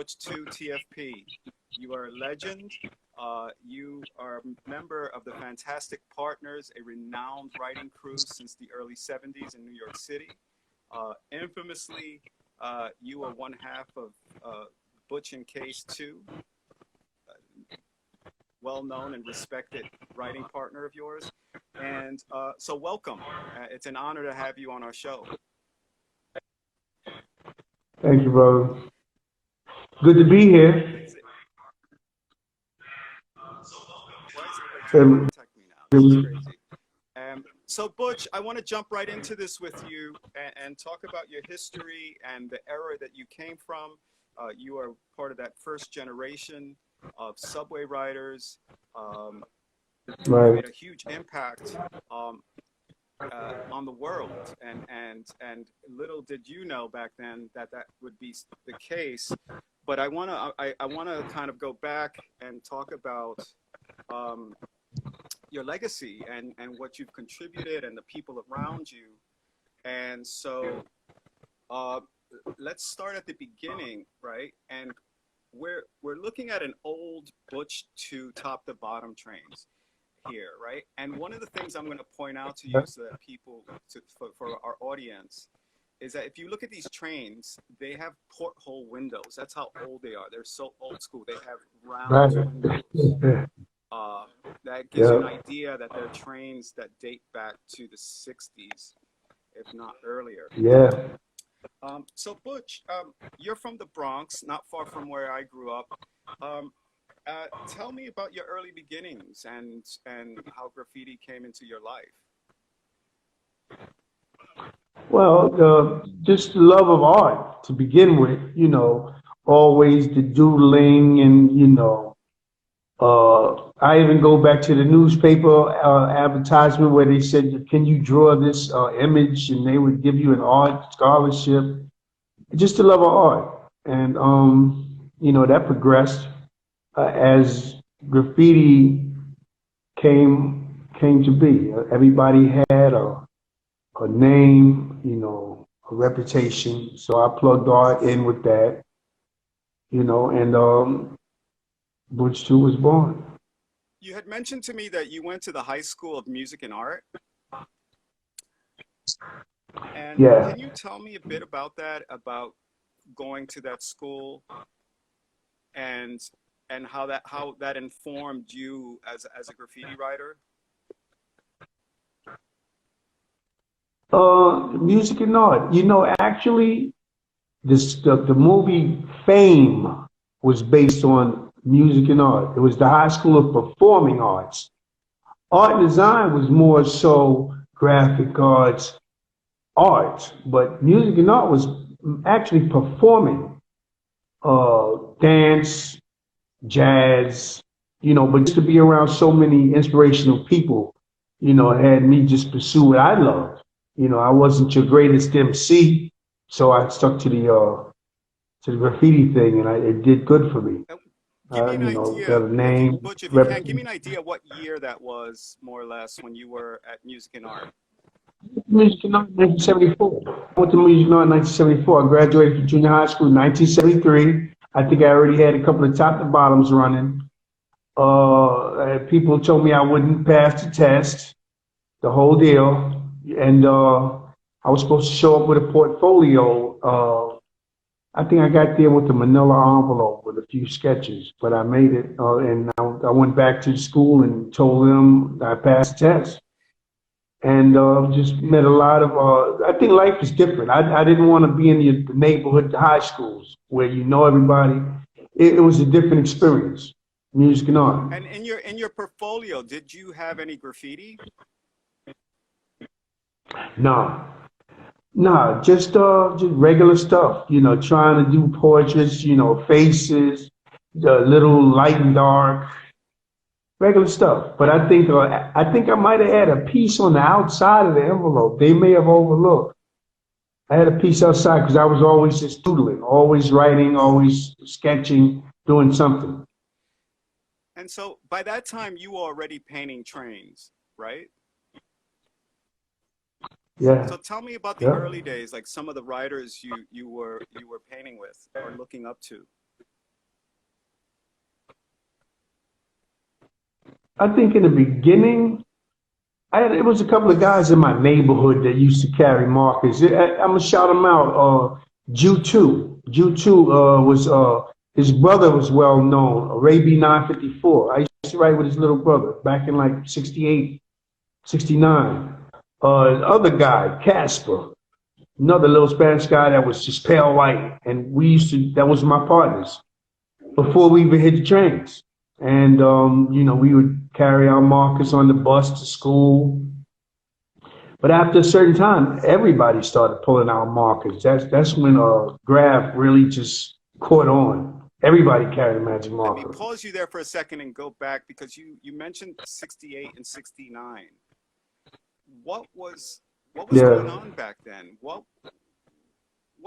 Butch 2 TFP. You are a legend. You are a member of the Fantastic Partners, a renowned writing crew since the early 70s in New York City. Infamously, you are one half of Butch and Case 2, well-known and respected writing partner of yours. And so welcome. It's an honor to have you on our show. Thank you, brother. Good to be here. Why is it like trying to Um, contact me now? This is crazy. So Butch, I want to jump right into this with you and talk about your history and the era that you came from. You are part of that first generation of subway riders. Um, you right. made a huge impact on the world, and little did you know back then that that would be the case. But I want to kind of go back and talk about um, your legacy and what you've contributed and the people around you. And so uh, let's start at the beginning, right? And we're looking at an old Butch to top to bottom trains here, right? And one of the things I'm going to point out to you so that people, for our audience, is that if you look at these trains, they have porthole windows. That's how old they are. They're so old school. They have round Right. windows. Uh, that gives you Yeah. an idea that they're trains that date back to the 60s, if not earlier. Yeah. So Butch, you're from the Bronx, not far from where I grew up. Um, Tell me about your early beginnings and how graffiti came into your life. Well, just the love of art to begin with, always the doodling and, I even go back to the newspaper advertisement where they said, can you draw this image? And they would give you an art scholarship. Just the love of art. And, that progressed as graffiti came to be. Everybody had a name, a reputation. So I plugged art in with that, and Butch 2 was born. You had mentioned to me that you went to the High School of Music and Art. And Yeah. can you tell me a bit about that, about going to that school and how that informed you as a graffiti writer? Music and art. Actually, the movie Fame was based on music and art. It was the High School of Performing Arts. Art and design was more so graphic arts, art, but music and art was actually performing, dance, jazz, but just to be around so many inspirational people, it had me just pursue what I loved. I wasn't your greatest MC, so I stuck to the graffiti thing, and it did good for me. Uh, Give me an Got idea, a if you, name, Butch, if you rep. can, give me an idea what year that was, more or less, when you were at Music and Art. Music and art, 1974. I went to music and art in 1974. I graduated from junior high school in 1973. I think I already had a couple of top to bottoms running. People told me I wouldn't pass the test, the whole deal, and I was supposed to show up with a portfolio. I think I got there with a manila envelope with a few sketches, but I made it, and I went back to school and told them I passed the test, and just met a lot of. I think life is different. I didn't want to be in the neighborhood high schools where you know everybody. It was a different experience, music and art. And in your portfolio, did you have any graffiti? No, no, just regular stuff. Trying to do portraits. Faces, the little light and dark, regular stuff. But I think I might have had a piece on the outside of the envelope. They may have overlooked. I had a piece outside because I was always just doodling, always writing, always sketching, doing something. And so by that time, you were already painting trains, right? Yeah, So tell me about the yeah. early days, like some of the writers you were painting with or looking up to. I think in the beginning, it was a couple of guys in my neighborhood that used to carry markers. I'm gonna shout them out. Jew two was his brother was well known. Arabi 954. I used to write with his little brother back in like 68, 69. The other guy, Casper, another little Spanish guy that was just pale white, and we used to. That was my partners before we even hit the trains. And we would carry our markers on the bus to school. But after a certain time, everybody started pulling out markers. That's when graph really just caught on. Everybody carried a magic Let me marker. pause you there for a second and go back because you mentioned 68 and 69. What was what was going Yeah. on back then? What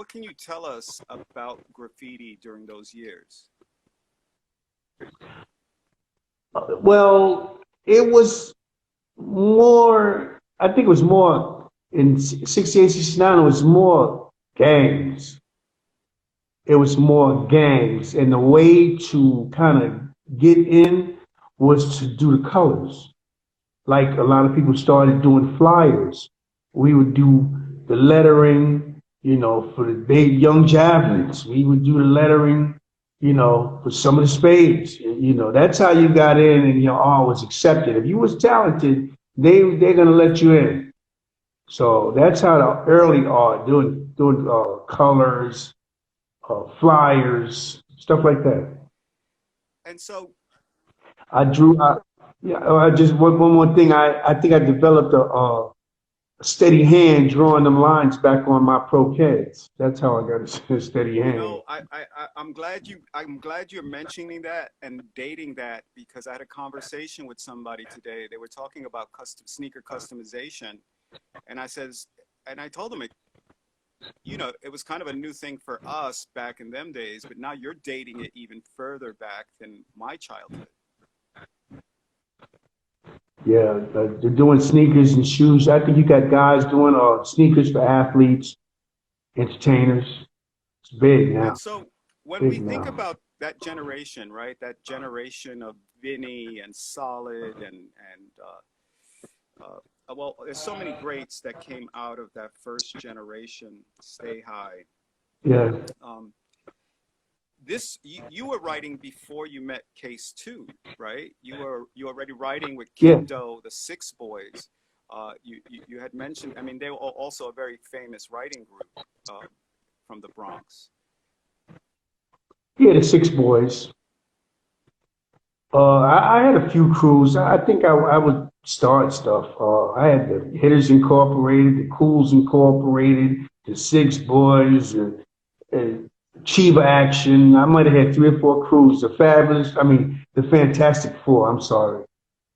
can you tell us about graffiti during those years? Well, it was more. I think it was more in 68, 69. It was more gangs. It was more gangs, and the way to kind of get in was to do the colors. Like a lot of people started doing flyers. We would do the lettering, for the big young javelins. We would do the lettering, for some of the spades. That's how you got in and your art was accepted. If you was talented, they're gonna let you in. So that's how the early art doing colors, flyers, stuff like that. And so, I drew. Yeah, I just one more thing. I think I developed a steady hand drawing them lines back on my croquets. That's how I got a steady hand. I'm glad you're mentioning that and dating that because I had a conversation with somebody today. They were talking about custom sneaker customization, and I told them it was kind of a new thing for us back in them days, but now you're dating it even further back than my childhood. Yeah, they're doing sneakers and shoes. I think you got guys doing sneakers for athletes, entertainers. It's big And now. so when we Big think now. about that generation, right? That generation of Vinny and Solid well, there's so many greats that came out of that first generation. Stay High. Yeah, Um, you were writing before you met Case Two, right? You were already writing with yeah, Kindo, the Six Boys. You had mentioned. I mean, they were also a very famous writing group from the Bronx. yeah. The Six Boys. I had a few crews. I think I would start stuff. I had the Hitters Incorporated, the Cools Incorporated, the Six Boys, and Chiva Action. I might have had three or four crews. The Fantastic Four. I'm sorry,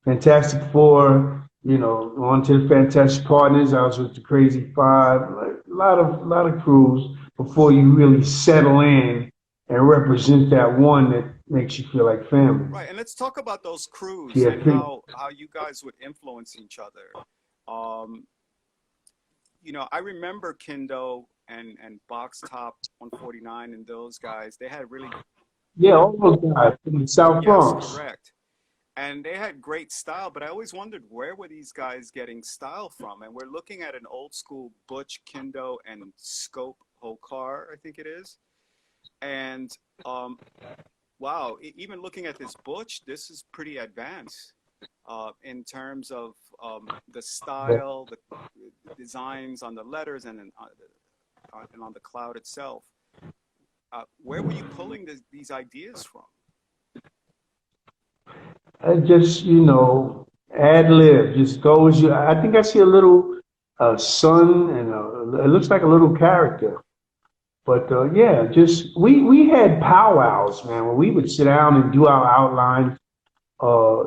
Fantastic Four. On to the Fantastic Partners. I was with the Crazy Five. Like, a lot of crews before you really settle in and represent that one that makes you feel like family. Right, and let's talk about those crews Yeah, and think, how you guys would influence each other. Um, I remember Kindo and Box Top 149 and those guys. They had really yeah, all those guys from the South yes, Bronx. correct. And they had great style, but I always wondered where were these guys getting style from? And we're looking at an old school Butch Kindo and Scope Hokar, I think it is. And um, wow, even looking at this Butch, this is pretty advanced in terms of the style, the designs on the letters and on the cloud itself. Where were you pulling these ideas from? I just, ad lib, just go as you. I think I see a little sun and it looks like a little character. But yeah, just we had powwows, man, where we would sit down and do our outlines.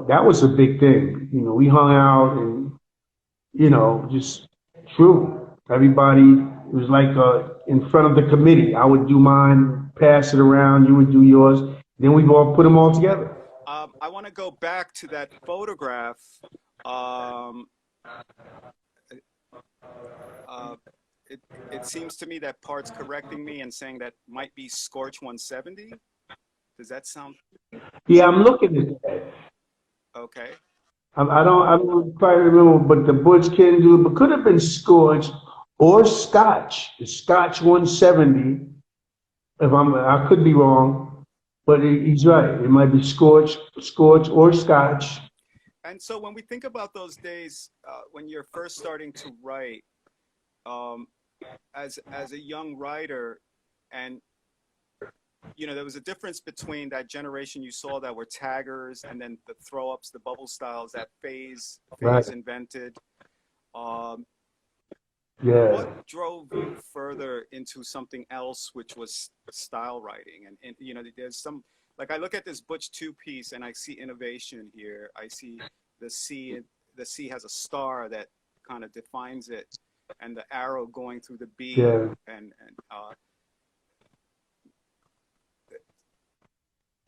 That was a big thing. We hung out and just true. Everybody was like in front of the committee. I would do mine, pass it around. You would do yours. Then we all put them all Okay. together. I want to go back to that photograph. Um, uh, it seems to me that part's correcting me and saying that might be Scorch 170. Does that sound Yeah, I'm looking at that. okay? I don't quite remember, but the Butch can do, but could have been Scorch or Scotch. The Scotch 170. If I could be wrong, but he's right. It might be Scorch or Scotch. And so when we think about those days when you're first starting to write, um, as a young writer, and there was a difference between that generation you saw that were taggers, and then the throw ups, the bubble styles that Right. phase invented. Um, Yeah. what drove you further into something else, which was style writing? And there's some, like, I look at this Butch two piece and I see innovation here. I see the C. The C has a star that kind of defines it, and the arrow going through the B, Yeah. and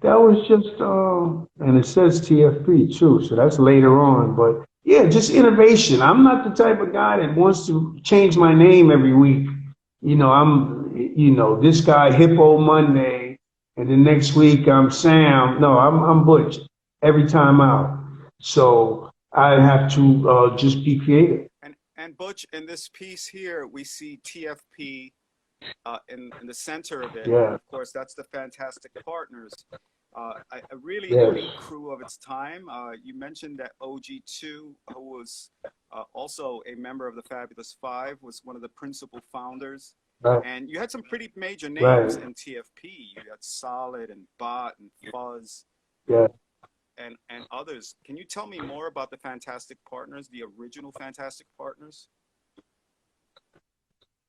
That was just, and it says TFP too, so that's later on. But yeah, just innovation. I'm not the type of guy that wants to change my name every week. This guy Hippo Monday, and the next week I'm Sam. No, I'm Butch every time out. So I have to just be creative. and Butch, in this piece here, we see TFP in the center of it, and Yeah, of course that's the Fantastic Partners, a really yes, elite crew of its time. You mentioned that OG2, who was also a member of the Fabulous Five, was one of the principal founders. right, And you had some pretty major names right, in TFP. You had Solid and Bot and Fuzz yeah. and others. Can you tell me more about the Fantastic Partners, the original Fantastic Partners?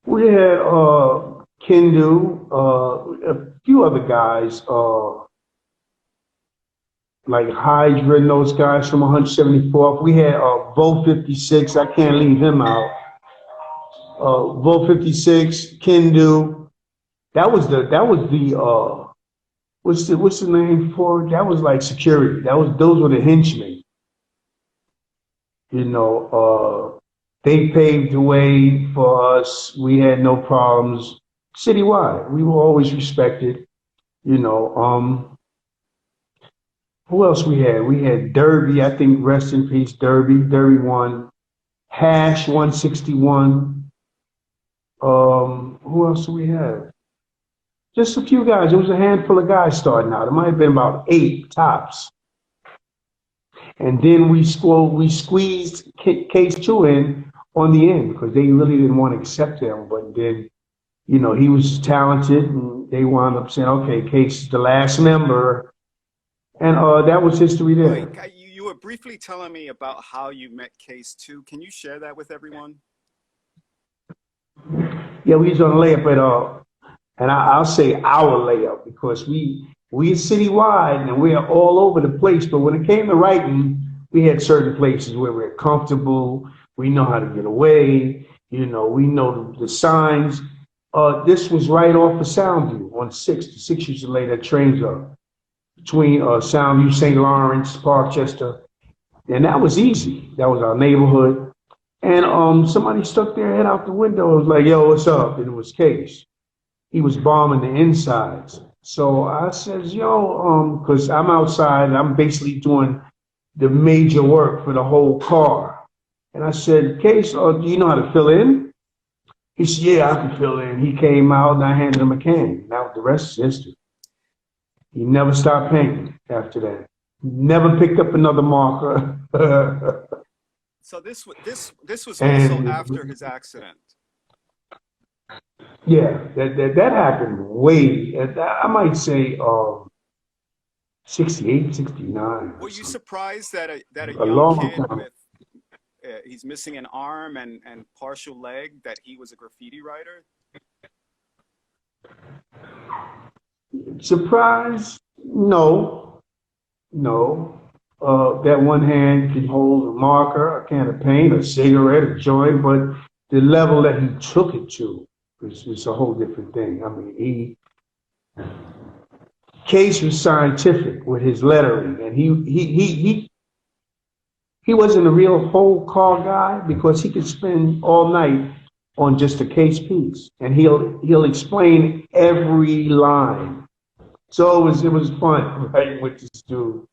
We had Kendu, a few other guys, like Hydra and those guys from 174th. We had Vo 56. I can't leave him out. Vo 56, Kendu. That was the what's the name for it? That was like security. Those were the henchmen. You know, they paved the way for us. We had no problems citywide. We were always respected. You know, who else we had? We had Derby, I think, rest in peace, Derby. Derby one. Hash 161. Who else do we have? Just a few guys. It was a handful of guys starting out. It might have been about eight tops. And then we squeezed Case Two in on the end because they really didn't want to accept him. But then, he was talented, and they wound up saying, "Okay, Case is the last member," and that was history Right. there. You were briefly telling me about how you met Case 2. Can you share that with everyone? Yeah, we was on a layup at and I'll say our layup because we are citywide and we're all over the place. But when it came to writing, we had certain places where we're comfortable. We know how to get away. We know the signs. This was right off of Soundview on Sixth. The Six used to lay their trains up between Soundview, St. Lawrence, Parkchester, and that was easy. That was our neighborhood. And somebody stuck their head out the window and was like, "Yo, what's up?" And it was Case. He was bombing the insides. So I says, "Yo, because I'm outside and I'm basically doing the major work for the whole car." And I said, "Case, do you know how to fill in?" He said, "Yeah, I can fill in." He came out and I handed him a can. Now the rest is history. He never stopped painting after that. Never picked up another marker. So this was also And after his accident. yeah, that happened way, I might say 68, 69 or Were you something. surprised that a A young long kid time. with he's missing an arm and partial leg, that he was a graffiti writer? Surprise? No, no. That one hand can hold a marker, a can of paint, a cigarette, a joint, but the level that he took it to is a whole different thing. I mean, Case was scientific with his lettering, and he wasn't a real whole car guy because he could spend all night on just a Case piece, and he'll explain every line. So it was fun, right, with this dude.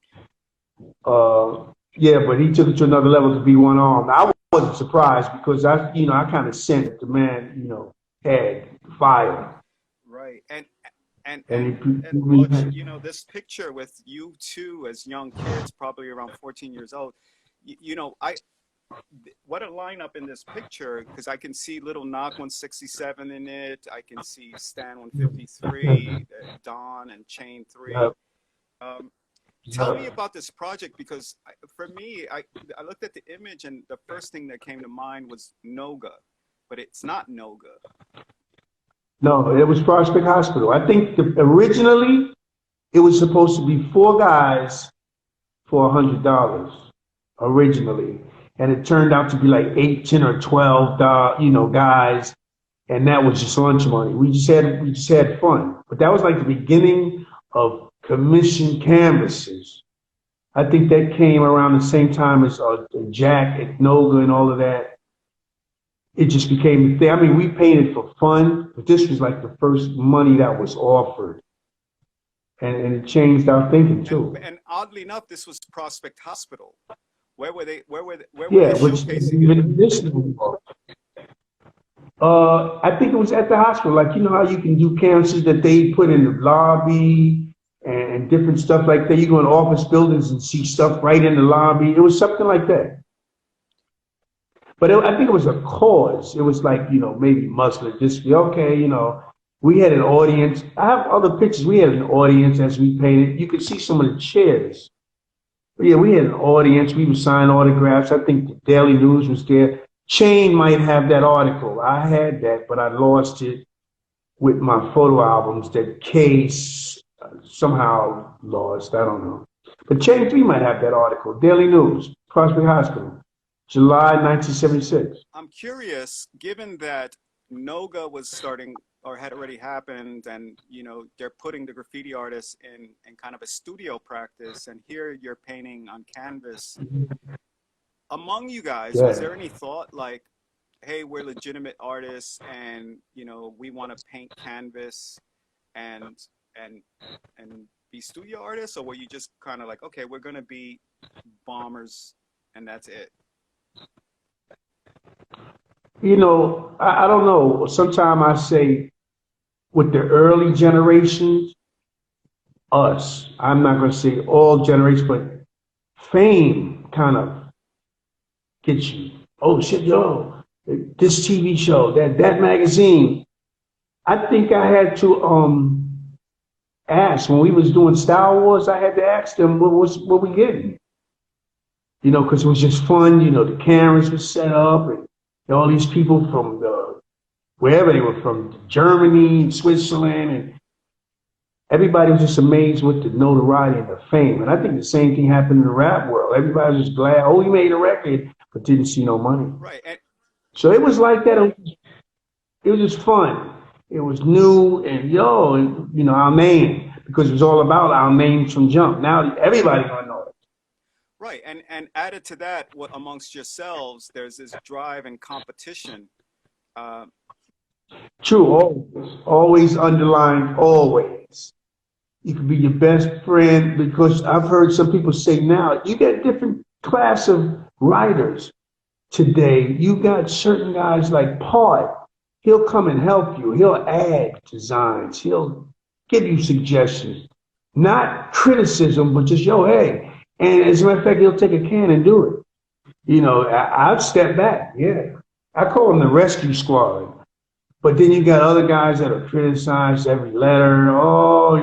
Uh, Yeah, but he took it to another level to be one armed. I wasn't surprised because I kind of sensed the man, had fire, Right. And and and and Butch, he, you know, this picture with you two as young kids, probably around 14 years old. You know, what a lineup in this picture, because I can see Little Knock 167 in it. I can see Stan 153, Don and Chain yeah, 3. Um, Tell me yeah. about this project, because for me, I looked at the image and the first thing that came to mind was Noga, but it's not Noga. No, it was Prospect Hospital. I think originally it was supposed to be four guys for $100 originally, and it turned out to be like eight, 10, or 12, guys, and that was just lunch money. We just had fun, but that was like the beginning of commission canvases. I think that came around the same time as Jack at Noga and all of that. It just became a thing. I mean, we painted for fun, but this was like the first money that was offered, and it changed our thinking too. And oddly enough, this was Prospect Hospital. Where were they Yeah, which showcasing it? even additional. I think it was at the hospital. Like how you can do cancers that they put in the lobby and different stuff like that. You go in office buildings and see stuff right in the lobby. It was something like that. But I think it was a cause. It was like, maybe muscular dystrophy. Okay, we had an audience. I have other pictures. We had an audience as we painted. You could see some of the chairs. But yeah, we had an audience. We would sign autographs. I think the Daily News was there. Chain might have that article. I had that, but I lost it with my photo albums that Case somehow lost. I don't know. But Chain 3 might have that article. Daily News, Prospect Hospital, July 1976. I'm curious, given that Noga was starting or had already happened, and they're putting the graffiti artists in kind of a studio practice, and here you're painting on canvas. Among you guys, was Yeah. there any thought like, hey, we're legitimate artists, and we want to paint canvas and and and be studio artists, or were you just kind of like, okay, we're gonna be bombers and that's it? I don't know. Sometimes I say with the early generations, us, I'm not going to say all generations, but fame kind of gets you. Oh shit, yo, this TV show, that magazine. I think I had to ask when we was doing Star Wars. I had to ask them what we getting. Because it was just fun. The cameras were set up, and all these people from wherever they were from, Germany, Switzerland, and everybody was just amazed with the notoriety and the fame. And I think the same thing happened in the rap world. Everybody was just glad, oh, he made a record, but didn't see no money. Right. And So it was like that. It was just fun. It was new, and our name, because it was all about our names from jump. Now everybody gonna know it. right. And added to that, what amongst yourselves, there's this drive and competition. Uh, True, always underlined, always. You can be your best friend because I've heard some people say now you get a different class of writers today. You got certain guys like Part. He'll come and help you. He'll add designs. He'll give you suggestions, not criticism, but just hey. And as a matter of fact, he'll take a can and do it. I'd step back. Yeah, I call them the rescue squad. But then you got other guys that are criticized every letter. Oh,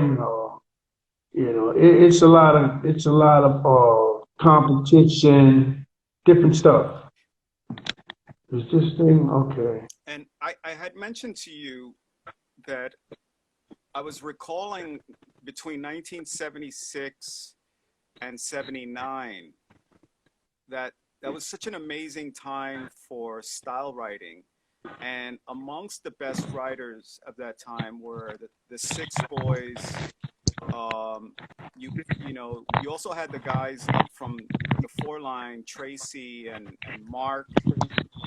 it's a lot of competition, different stuff. Is this thing okay? and I had mentioned to you that I was recalling between 1976 and 79 that that was such an amazing time for style writing. And amongst the best writers of that time were the Six Boys. Um, you also had the guys from the Four Line, Tracy and Mark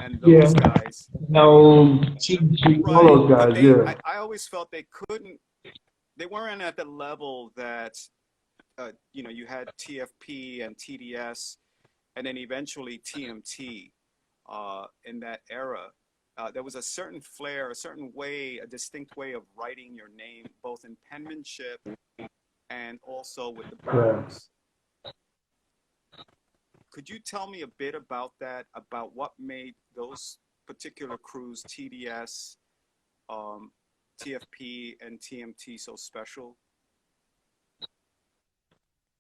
and Yeah. those guys. No, Chief, all Right, those but guys. Yeah. I always felt they weren't at the level that you had TFP and TDS. and then eventually TMT in that era. There was a certain flair, a certain way, a distinct way of writing your name, both in penmanship and also with the Yeah. bars. Could you tell me a bit about that, about what made those particular crews, TDS, um, TFP, and TMT, so special?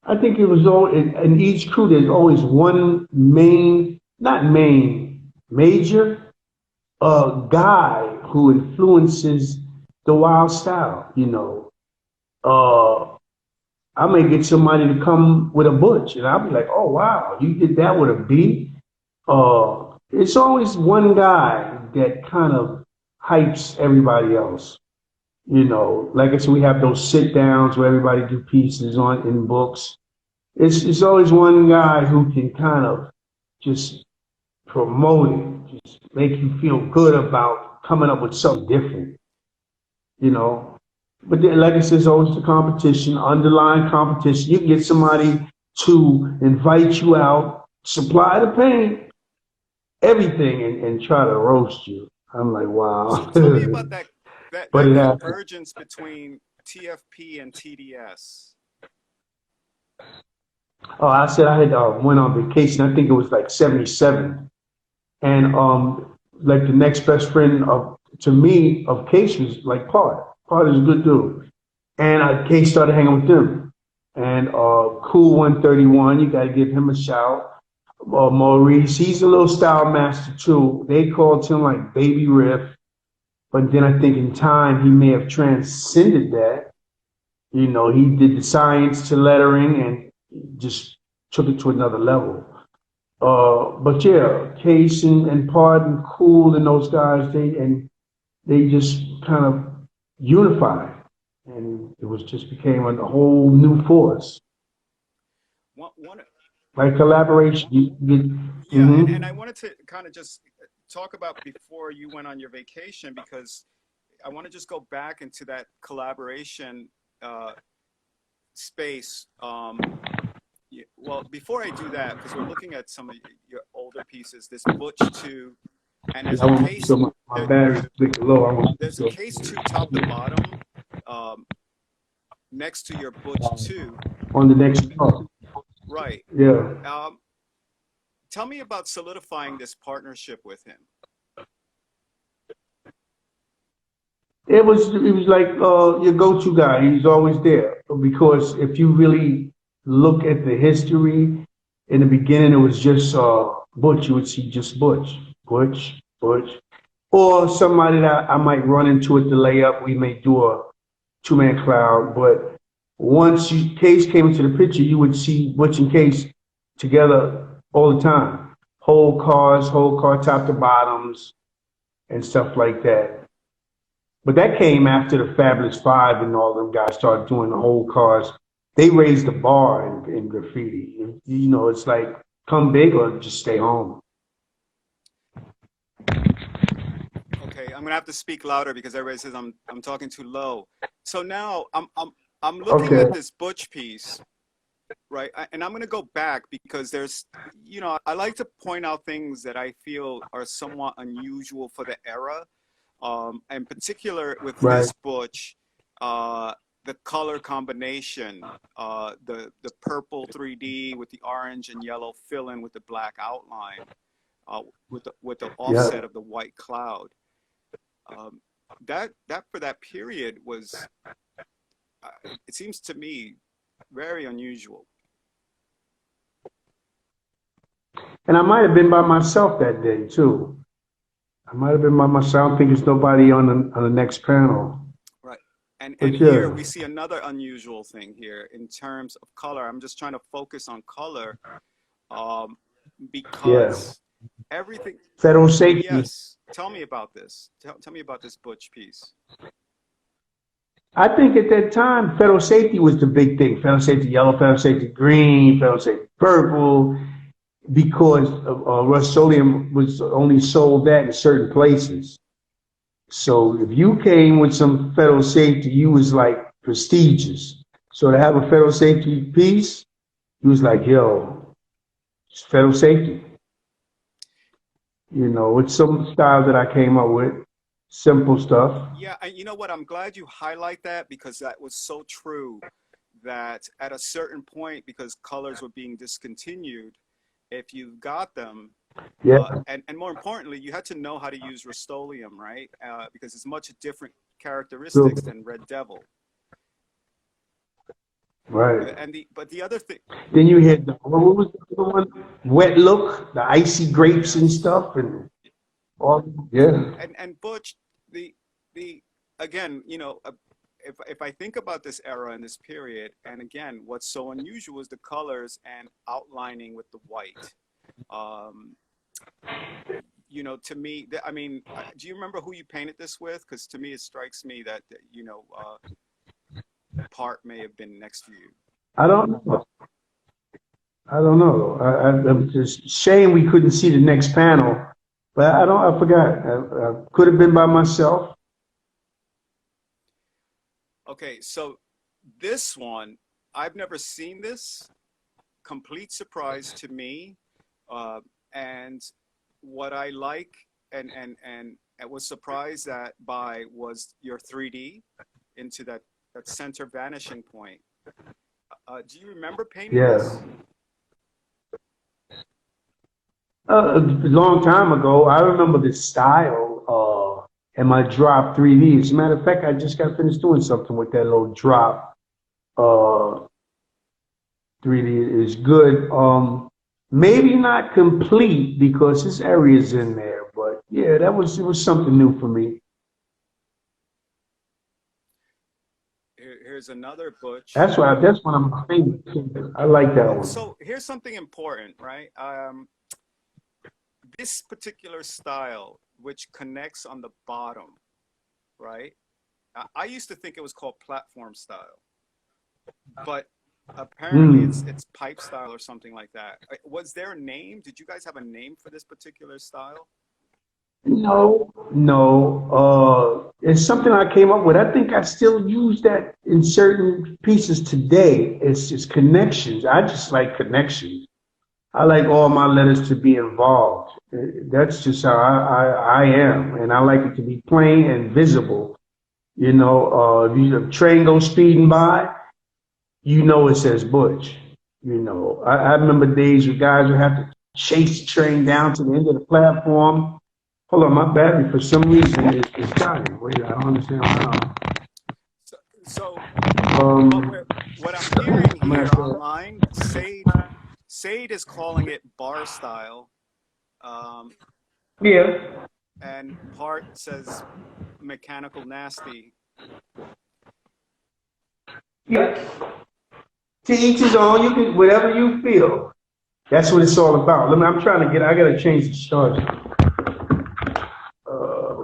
I think it was all in each crew. There's always one main, not main, major guy who influences the wild style. I may get somebody to come with a butch, and I'll be like, "Oh wow, you did that with a beat." It's always one guy that kind of hypes everybody else. Like I said, we have those sit downs where everybody do pieces on in books. It's always one guy who can kind of just promote it, just make you feel good about coming up with something different, you know. But then, like I said, it's always the competition, underlying competition. You can get somebody to invite you out, supply the paint, everything, and try to roast you. I'm like, So wow. tell me about that But that it happened. convergence between TFP and TDS. Oh, I said I had went on vacation. I think it was like '77, and like the next best friend of to me of Case was like Part. Part is a good dude, and Case started hanging with them. And Cool 131, you got to give him a shout. Maurice, he's a little style master too. They called him like Baby Riff, but then I think in time he may have transcended that. He did the science to lettering and just took it to another level. But yeah, Case and Pard and Cool and those guys, they just kind of unified, and it was just became a whole new force. One, Like collaboration, yeah, and I wanted to kind of just talk about before you went on your vacation because I want to just go back into that collaboration uh, space. Well, before I do that, because we're looking at some of your older pieces, this Butch 2, and there's I a want to case, so my battery's a bit low. I want there's a to case 2 top to bottom um, next to your Butch 2, on the next part. right? Yeah. Um, Tell me about solidifying this partnership with him. It was like your go-to guy. He's always there because if you really look at the history, in the beginning it was just Butch. You would see just Butch, Butch, Butch, or somebody that I might run into at the layup. We may do a two-man crowd, but once Case came into the picture, you would see Butch and Case together all the time. Whole car top to bottoms, and stuff like that. But that came after the Fabulous Five and all them guys started doing the whole cars. They raised the bar in graffiti. It's like come big or just stay home. Okay, I'm gonna have to speak louder because everybody says I'm talking too low. So now I'm looking Okay, at this Butch piece, right? And I'm gonna go back because I like to point out things that I feel are somewhat unusual for the era. In particular with right. this Butch, the color combination, the purple 3D with the orange and yellow fill in with the black outline, with the offset Yeah. of the white cloud. Um, that for that period was, it seems to me, very unusual. And I might have been by myself that day too. I might have been by myself. I don't think there's nobody on the next panel. Right. And But here we yeah, see another unusual thing here in terms of color. I'm just trying to focus on color um, yeah. because everything. Federal safety. Yes. Tell me about this. Tell me about this Butch piece. I think at that time, federal safety was the big thing. Federal safety yellow, federal safety green, federal safety purple, because Rust-Oleum was only sold that in certain places. So if you came with some federal safety, you was like prestigious. So to have a federal safety piece, he was like, yo. It's federal safety. You know, it's some style that I came up with, simple stuff. Yeah, and you know what? I'm glad you highlight that because that was so true that at a certain point, because colors were being discontinued, if you got them, Yeah, and more importantly, you had to know how to use Rust-Oleum, right? Because it's much different characteristics true. than Red Devil. Right. And but the other thing, Then you had what was the other one? Wet look, the icy grapes and yes, stuff, and all. Yeah, and Butch, the the again, if I think about this era and this period, and again, what's so unusual is the colors and outlining with the white. Um, to me, I mean, do you remember who you painted this with? Because to me, it strikes me that part may have been next to you. I don't know. I don't know. I'm just shame we couldn't see the next panel, but I don't. I forgot. I could have been by myself. Okay, so this one, I've never seen this. Complete surprise to me. And what I like and I was surprised that by was your 3D into that center vanishing point. Do you remember painting Yeah. this? A long time ago, I remember the style and my drop 3D. As a matter of fact, I just got finished doing something with that little drop. Uh, 3D is good. Maybe not complete because this area's in there, but yeah, it was something new for me. Here's another Butch. That's one of my favorites. I like that one. So here's something important, right? This particular style, which connects on the bottom, right? I used to think it was called platform style, but apparently Mm. it's pipe style or something like that. Was there a name? Did you guys have a name for this particular style? No, no. It's something I came up with. I think I still use that in certain pieces today. It's just connections. I just like connections. I like all my letters to be involved. That's just how I am, and I like it to be plain and visible. If a train goes speeding by, you know it says Butch. I remember days where guys would have to chase the train down to the end of the platform. Hold on, my battery for some reason is dying. Wait, I don't understand why. So what Um, we're what I'm hearing I'm gonna here have to. online, Sade is calling it bar style, um, Yeah, and part says mechanical nasty. yeah. To each his own. You can whatever you feel. That's what it's all about. I'm trying to get. I gotta change the charger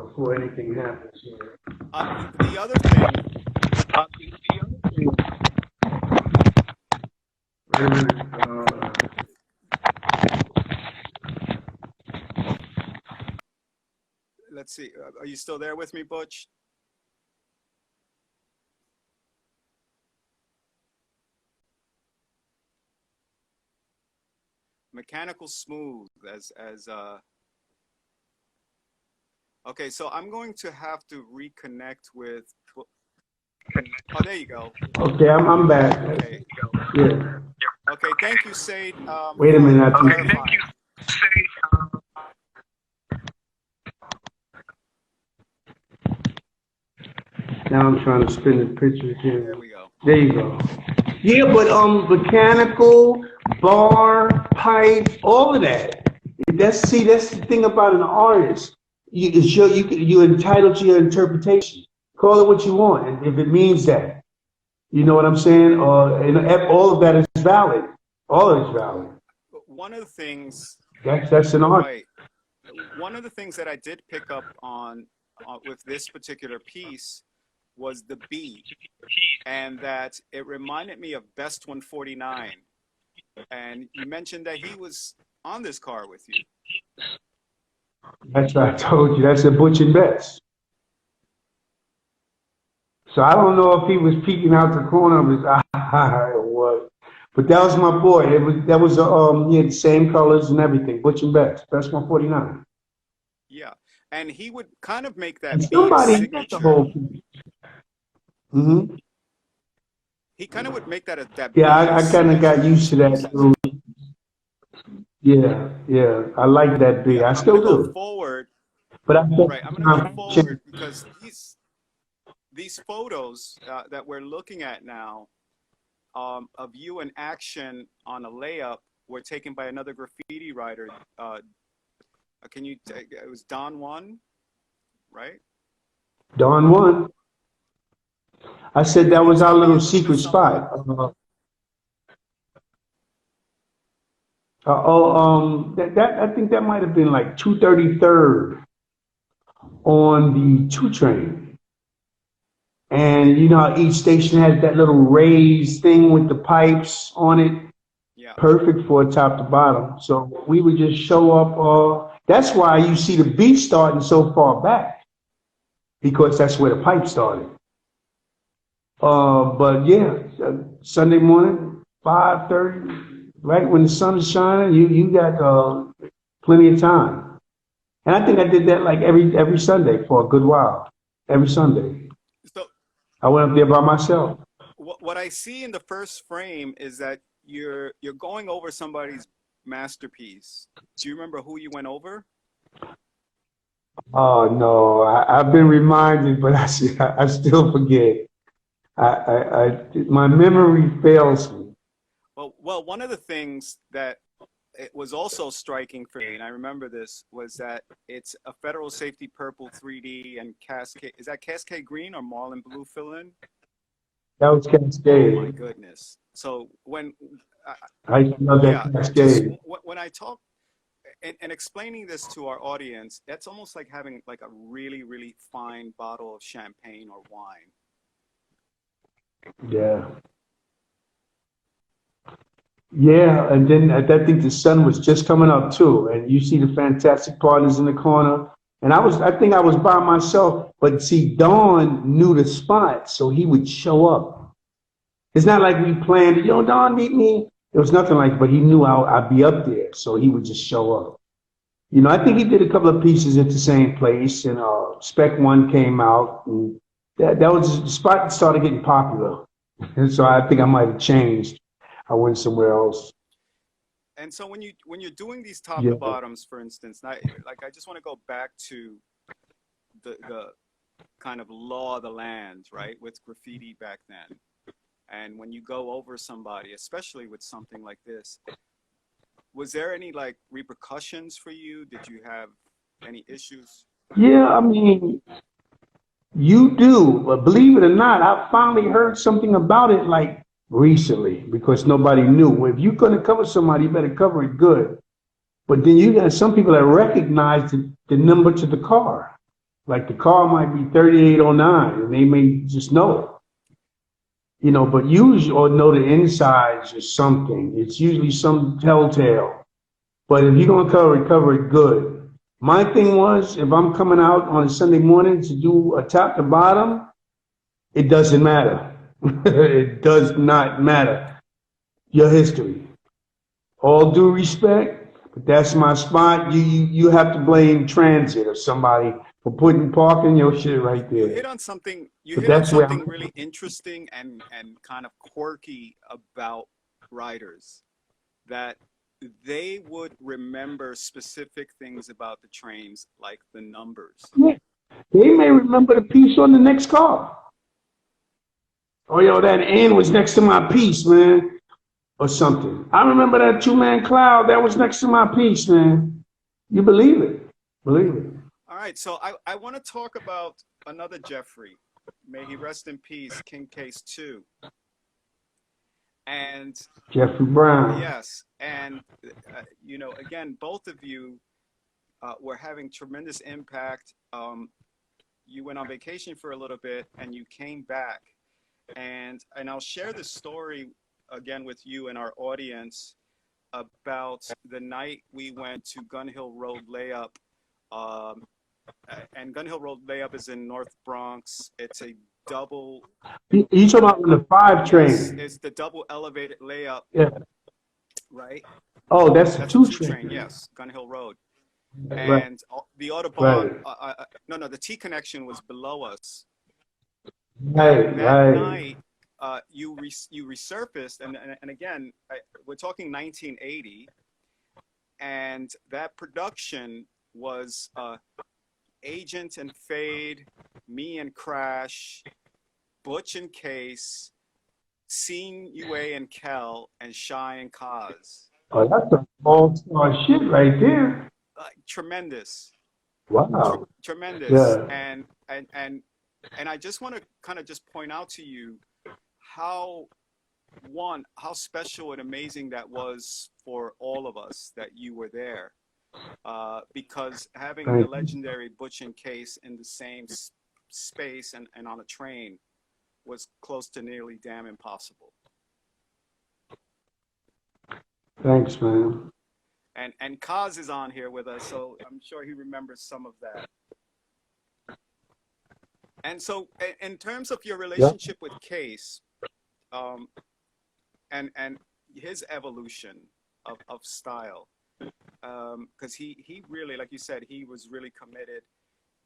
before anything happens here. The other thing, Wait a minute. let's see, are you still there with me, Butch? Mechanical smooth as. Okay, so I'm going to have to reconnect with. Oh, there you go. Okay, I'm back. Okay, Yeah. okay. Thank you, Sade, Wait a for minute. I think. clarifying. Now I'm trying to spin the picture There again. we go. There you go. Yeah, but mechanical, bar, pipe, all of that. That's the thing about an artist. You're entitled to your interpretation. Call it what you want, and if it means that, you know what I'm saying. And all of that is valid. All of it's valid. One of the things, That's an art. right? One of the things that I did pick up on with this particular piece was the beat, and that it reminded me of Best 149. And you mentioned that he was on this car with you. That's what I told you. That's a Butch and Best. So I don't know if he was peeking out the corner of his eye or what. But that was my boy. That was he had the same colors and everything. Butch and Best. That's my 49. Yeah, and he would kind of make And that beat somebody got the signature. whole thing. Hmm. He kind of would make that that Yeah, beat I kind of signature got of used his to that pieces. too. Yeah, yeah. I like that beat. Yeah, I I'm gonna still go do. forward. But I think Right, I'm gonna go time forward changed. because these photos that we're looking at now of you in action on a layup were taken by another graffiti writer. Can you? It was Don One, right? Dawn one. I said Can that you was our tell me little a little bit secret something? spot. That I think that might have been like 233rd on the two train. And you know how each station has that little raised thing with the pipes on it, Yeah. perfect for top to bottom. So we would just show up. That's why you see the beat starting so far back because that's where the pipe started. But yeah, Sunday morning, 5:30, right when the sun is shining, you got plenty of time. And I think I did that like every Sunday for a good while. Every Sunday, So I went up there by myself. what I see in the first frame is that you're going over somebody's masterpiece. Do you remember who you went over? Oh no, I've been reminded, but I still forget. My memory fails me. Well, one of the things that it was also striking for me, and I remember this, was that it's a Federal Safety Purple 3D and Cascade. Is that Cascade Green or Marlin Blue fill-in? That was Oh my Cascade. goodness. So when, uh, I used to love that yeah, just Cascade. when I talk and explaining this to our audience, that's almost like having like a really, really fine bottle of champagne or wine. Yeah. Yeah, and then I think the sun was just coming up too, and you see the fantastic partners in the corner. And I think I was by myself, but see, Don knew the spot, so he would show up. It's not like we planned, yo, Don, meet me. It was nothing like, but he knew I'd be up there, so he would just show up. You know, I think he did a couple of pieces at the same place, and Spec One came out, and that was the spot that started getting popular, and so I think I might have changed. I went somewhere else. And so when you're doing these top to Yeah. bottoms, for instance, like I just want to go back to the kind of law of the land, right, with graffiti back then. And when you go over somebody, especially with something like this, was there any like repercussions for you? Did you have any issues? Yeah, I mean, you do, but believe it or not, I finally heard something about it like recently because nobody knew. If you're going to cover somebody, you better cover it good. But then you got some people that recognize the number to the car. Like the car might be 3809 and they may just know it, you know, but usually, or know the insides or something. It's usually some telltale. But if you're going to cover it good. My thing was, if I'm coming out on a Sunday morning to do a top to bottom, it doesn't matter. It does not matter. Your history. All due respect, but that's my spot. You have to blame transit or somebody for putting parking your shit right You there. hit on something. You But hit on that's where something I'm. really interesting and kind of quirky about writers that they would remember specific things about the trains, like the numbers. Yeah, they may remember the piece on the next car. Oh, yo, that N was next to my piece, man, or something. I remember that two-man cloud that was next to my piece, man. You believe it? Believe it. All right, so I want to talk about another Jeffrey. May he rest in peace, King Case 2. And Jeffrey Brown. yes, and again, both of you were having tremendous impact. You went on vacation for a little bit and you came back. And I'll share this story again with you and our audience about the night we went to Gun Hill Road Layup. Um, and Gun Hill Road Layup is in North Bronx. It's a double, You talking about on the 5 yes, train? it's the double elevated layup, Yeah. right? Oh, that's the That's a 2 two train, train. yes, Gun Hill Road. Right. And the Autobahn, Right. no, the T connection was below us. And Right. that Right. night, you resurfaced, and again, we're talking 1980, and that production was Agent and Fade, me and Crash, Butch and Case, Scene UA and Kel, and Shy and Kaz. Oh, that's a all-star shit right there. Tremendous, Wow. tremendous, Yeah. and I just want to kind of just point out to you how how special and amazing that was for all of us that you were there, because having the Thank you. legendary Butch and Case in the same space and on a train was close to nearly damn impossible. Thanks, man. And Kaz is on here with us, so I'm sure he remembers some of that. And so, in terms of your Yep. relationship with Case, um, and his evolution of style, because he really, like you said, he was really committed.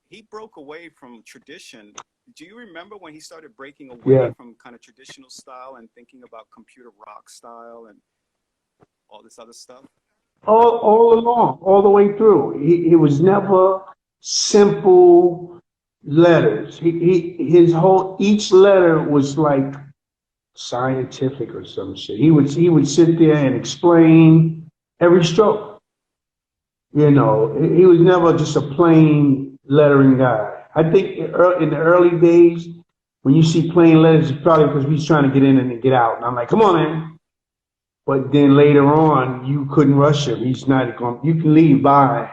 He broke away from tradition. Do you remember when he started breaking away Yeah. from kind of traditional style and thinking about computer rock style and all this other stuff? All along, all the way through. It was never simple letters. His whole each letter was like scientific or some shit. He would sit there and explain every stroke. You know, he was never just a plain lettering guy. I think in the early days, when you see plain letters, it's probably because he's trying to get in and then get out. And I'm like, come on, man. But then later on, you couldn't rush him. He's not going. You can leave by.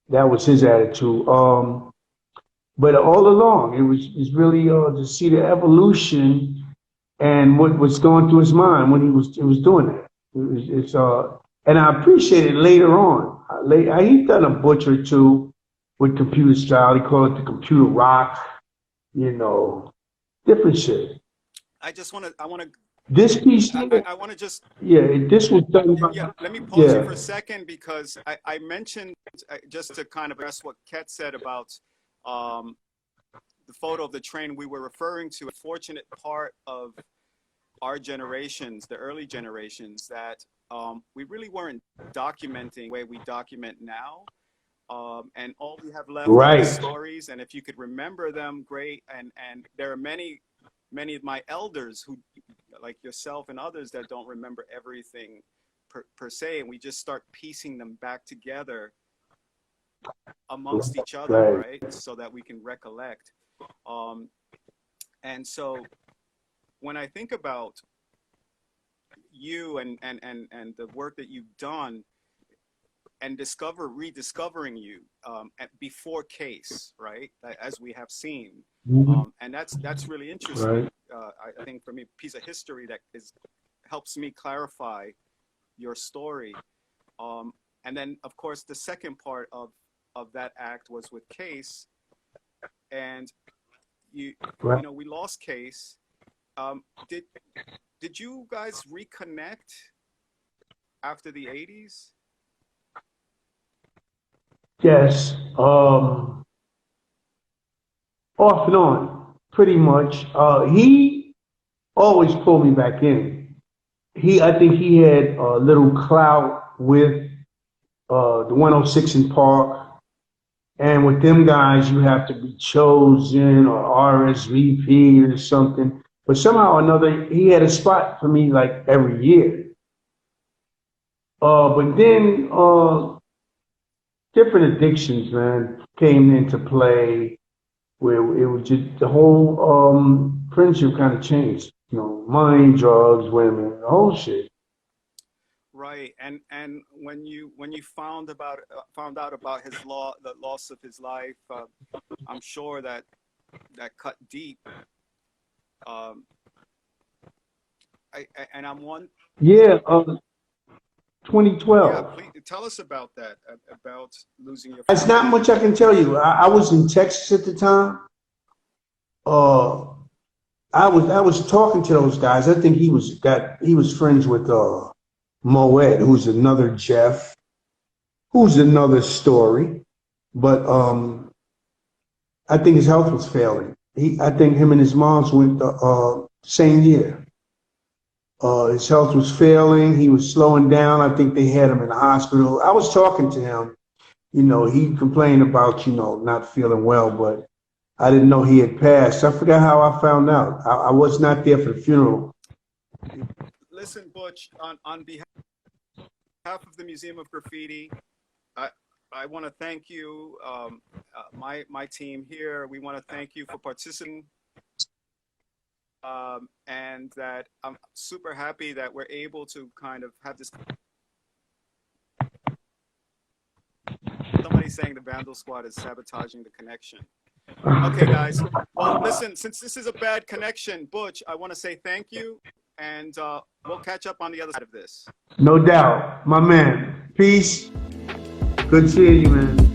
That was his attitude. But all along, it's really to see the evolution and what was going through his mind when he was doing it. And I appreciate it later on. He's done a butcher too with computer style. He called it the computer rock. You know, different shit. I want to, This piece here, I want to just, yeah, this was done by, yeah, let me pause you yeah, for a second because I mentioned, just to kind of address what Ket said about um, the photo of the train we were referring to. A fortunate part of our generations, the early generations, that we really weren't documenting the way we document now. And all we have left are the right, stories. And if you could remember them, great. And there are many of my elders who, like yourself and others, that don't remember everything per se. And we just start piecing them back together amongst each other, right. right? So that we can recollect. Um, and so when I think about you and the work that you've done and rediscovering you before Case, right? As we have seen, Mhm. and that's really interesting. Right. I think for me, a piece of history that is helps me clarify your story. Um, and then, of course, the second part of that act was with Case, and you Right. we lost Case. Um, did did you guys reconnect after the 80s? Yes. Off and on, pretty much. He always pulled me back in. I think he had a little clout with the 106 in Park. And with them guys, you have to be chosen or RSVP or something. But somehow or another, he had a spot for me like every year. But then different addictions, man, came into play where it was just the whole friendship kind of changed. You know, money, drugs, women, the whole shit. Right, and when you found out about the loss of his life, I'm sure that that cut deep. Um, and I'm one. Yeah, Yeah, 2012. please tell us about that, about losing your That's not father. much I can tell you. I was in Texas at the time. Uh, I was talking to those guys. I think he was friends with Moet, who's another Jeff, who's another story. But I think his health was failing. I think him and his mom's went the same year. His health was failing. He was slowing down. I think they had him in the hospital. I was talking to him. You know, he complained about, not feeling well, but I didn't know he had passed. I forgot how I found out. I was not there for the funeral. Listen, Butch, on behalf of the Museum of Graffiti, I, I want to thank you, my team here. We want to thank you for participating, and that I'm super happy that we're able to kind of have this. Somebody saying the Vandal Squad is sabotaging the connection. Okay, guys. Well, listen, since this is a bad connection, Butch, I want to say thank you, and we'll catch up on the other side of this. No doubt. My man. Peace. Good seeing you, man.